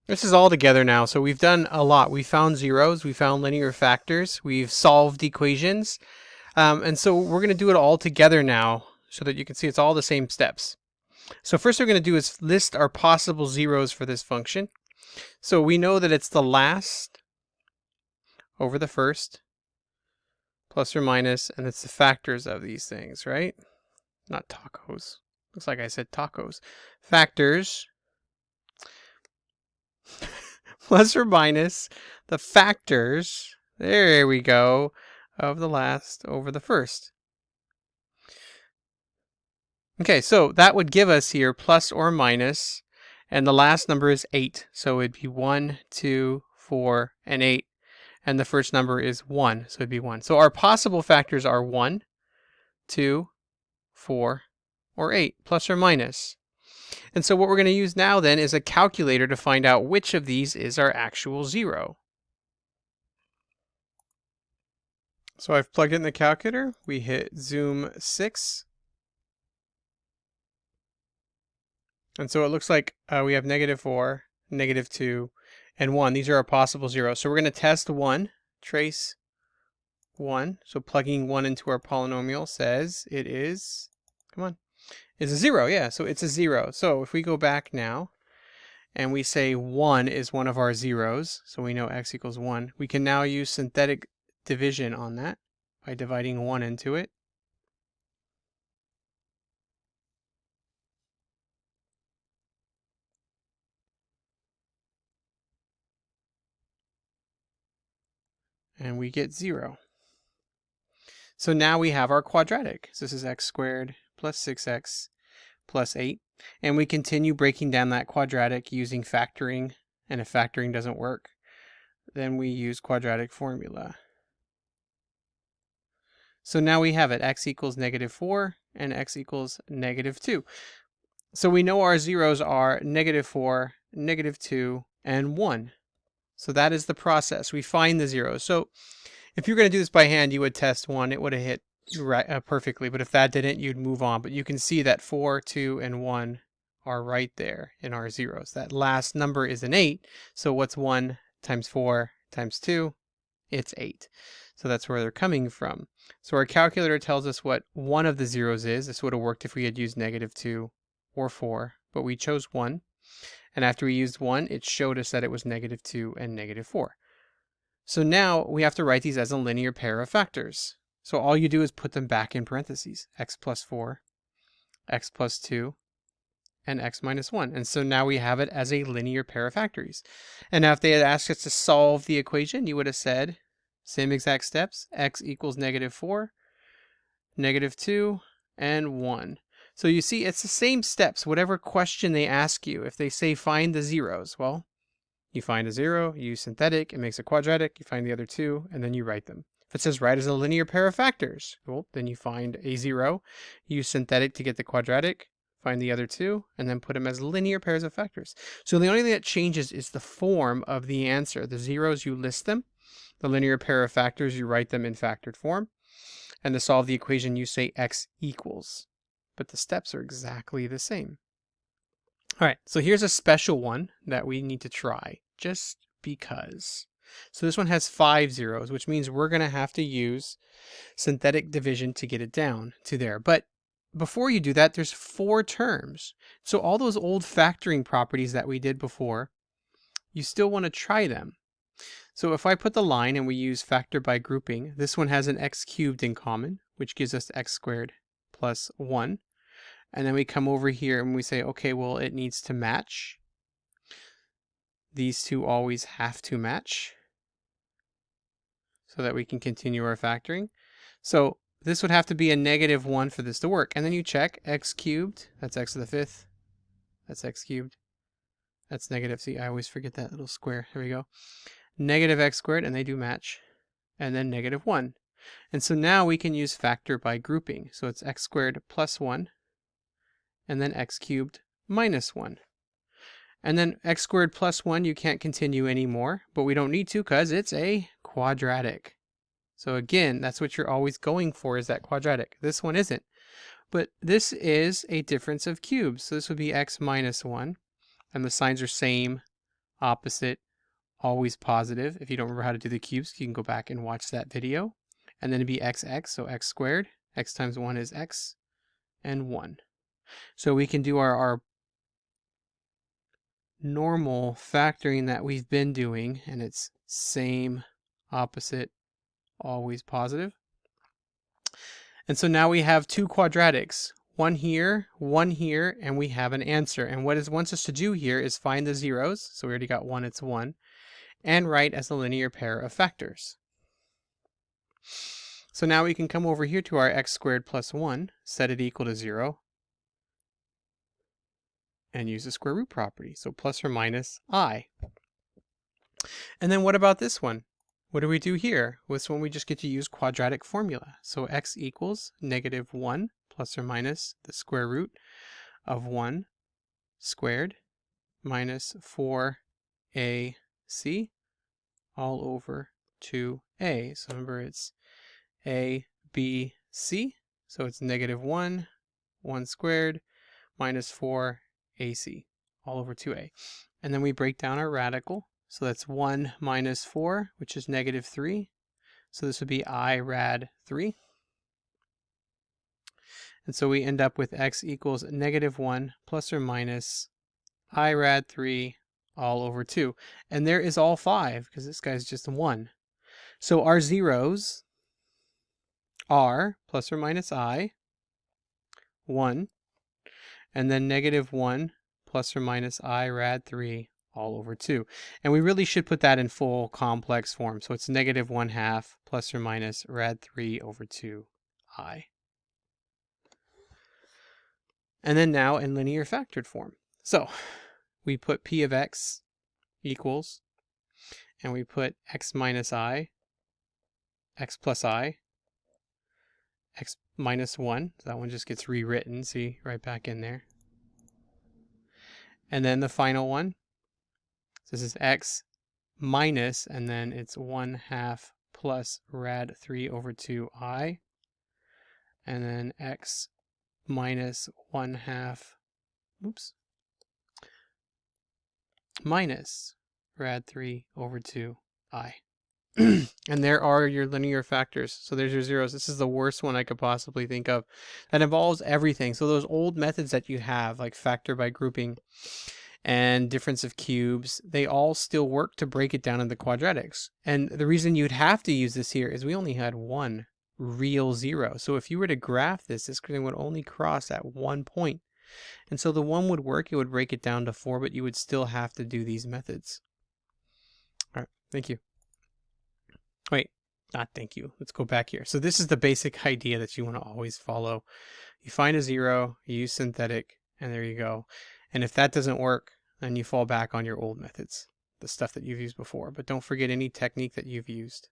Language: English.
This is all together now, so we've done a lot. We found zeros, we found linear factors, we've solved equations, and so we're going to do it all together now so that you can see it's all the same steps. So first we're going to do is list our possible zeros for this function. So we know that it's the last over the first, plus or minus, and it's the factors of these things, right? Not tacos. Looks like I said tacos. Factors plus or minus the factors, there we go, of the last over the first. Okay, so that would give us here plus or minus, and the last number is 8. So it'd be 1, 2, 4, and 8. And the first number is 1, so it'd be 1. So our possible factors are 1, 2, 4, or 8, plus or minus. And so what we're going to use now then is a calculator to find out which of these is our actual zero. So I've plugged in the calculator. We hit zoom 6. And so it looks like we have -4, -2, and 1. These are our possible zeros. So we're going to test 1, trace 1. So plugging 1 into our polynomial says it is, come on, it's a 0. Yeah, so it's a 0. So if we go back now and we say 1 is one of our zeros, so we know x equals 1, we can now use synthetic division on that by dividing 1 into it. And we get 0. So now we have our quadratic. So this is x squared plus 6x plus 8. And we continue breaking down that quadratic using factoring. And if factoring doesn't work, then we use quadratic formula. So now we have it, x equals -4 and x equals -2. So we know our zeros are -4, -2, and 1. So that is the process. We find the zeros. So if you're going to do this by hand, you would test 1. It would have hit right, perfectly. But if that didn't, you'd move on. But you can see that 4, 2, and 1 are right there in our zeros. That last number is an 8. So what's 1 times 4 times 2? It's 8. So that's where they're coming from. So our calculator tells us what one of the zeros is. This would have worked if we had used -2 or 4. But we chose 1. And after we used 1, it showed us that it was -2 and -4. So now we have to write these as a linear pair of factors. So all you do is put them back in parentheses. X plus 4, x plus 2, and x minus 1. And so now we have it as a linear pair of factors. And now if they had asked us to solve the equation, you would have said, same exact steps, x equals -4, -2, and 1. So you see, it's the same steps, whatever question they ask you. If they say find the zeros, well, you find a 0, you use synthetic, it makes a quadratic, you find the other 2, and then you write them. If it says write as a linear pair of factors, well, then you find a 0, use synthetic to get the quadratic, find the other 2, and then put them as linear pairs of factors. So the only thing that changes is the form of the answer. The zeros, you list them. The linear pair of factors, you write them in factored form. And to solve the equation, you say x equals. But the steps are exactly the same. All right, so here's a special one that we need to try, just because. So this one has 5 zeros, which means we're going to have to use synthetic division to get it down to there. But before you do that, there's 4 terms. So all those old factoring properties that we did before, you still want to try them. So if I put the line and we use factor by grouping, this one has an x cubed in common, which gives us x squared plus 1. And then we come over here and we say, okay, well, it needs to match. These two always have to match so that we can continue our factoring. So this would have to be a -1 for this to work. And then you check x cubed, that's x to the 5th. That's x cubed. That's negative. See, I always forget that little square. Here we go. -x squared, and they do match. And then -1. And so now we can use factor by grouping. So it's x squared plus 1. And then x cubed minus 1. And then x squared plus 1, you can't continue anymore, but we don't need to because it's a quadratic. So again, that's what you're always going for, is that quadratic. This one isn't. But this is a difference of cubes. So this would be x minus 1, and the signs are same opposite, always positive. If you don't remember how to do the cubes, you can go back and watch that video. And then it'd be xx, so x squared. X times 1 is x, and 1. So we can do our normal factoring that we've been doing, and it's same, opposite, always positive. And so now we have two quadratics, one here, and we have an answer. And what it wants us to do here is find the zeros. So we already got 1, it's 1, and write as a linear pair of factors. So now we can come over here to our x squared plus 1, set it equal to 0, and use the square root property. So plus or minus I. And then what about this one? What do we do here? With this one, we just get to use quadratic formula. So x equals -1 plus or minus the square root of 1 squared minus 4ac all over 2a. So remember, it's a, b, c. So it's -1, 1 squared minus 4ac all over 2a. And then we break down our radical. So that's 1 minus 4, which is -3. So this would be I rad 3. And so we end up with x equals -1 plus or minus I rad 3 all over 2. And there is all 5, because this guy's just 1. So our zeros are plus or minus I, 1, and then -1 plus or minus I rad 3 all over 2. And we really should put that in full complex form. So it's -1/2 plus or minus rad 3 over 2I. And then now in linear factored form. So we put p of x equals, and we put x minus I, x plus I, x minus 1. So that one just gets rewritten, see, right back in there. And then the final one, so this is x minus, and then it's 1/2 plus rad 3 over 2I, and then x minus 1/2, minus rad 3 over 2I. And there are your linear factors. So there's your zeros. This is the worst one I could possibly think of. That involves everything. So those old methods that you have, like factor by grouping and difference of cubes, they all still work to break it down into quadratics. And the reason you'd have to use this here is we only had one real zero. So if you were to graph this thing would only cross at one point. And so the one would work, it would break it down to 4, but you would still have to do these methods. All right, thank you. Wait, not thank you. Let's go back here. So this is the basic idea that you want to always follow. You find a zero, you use synthetic, and there you go. And if that doesn't work, then you fall back on your old methods, the stuff that you've used before. But don't forget any technique that you've used.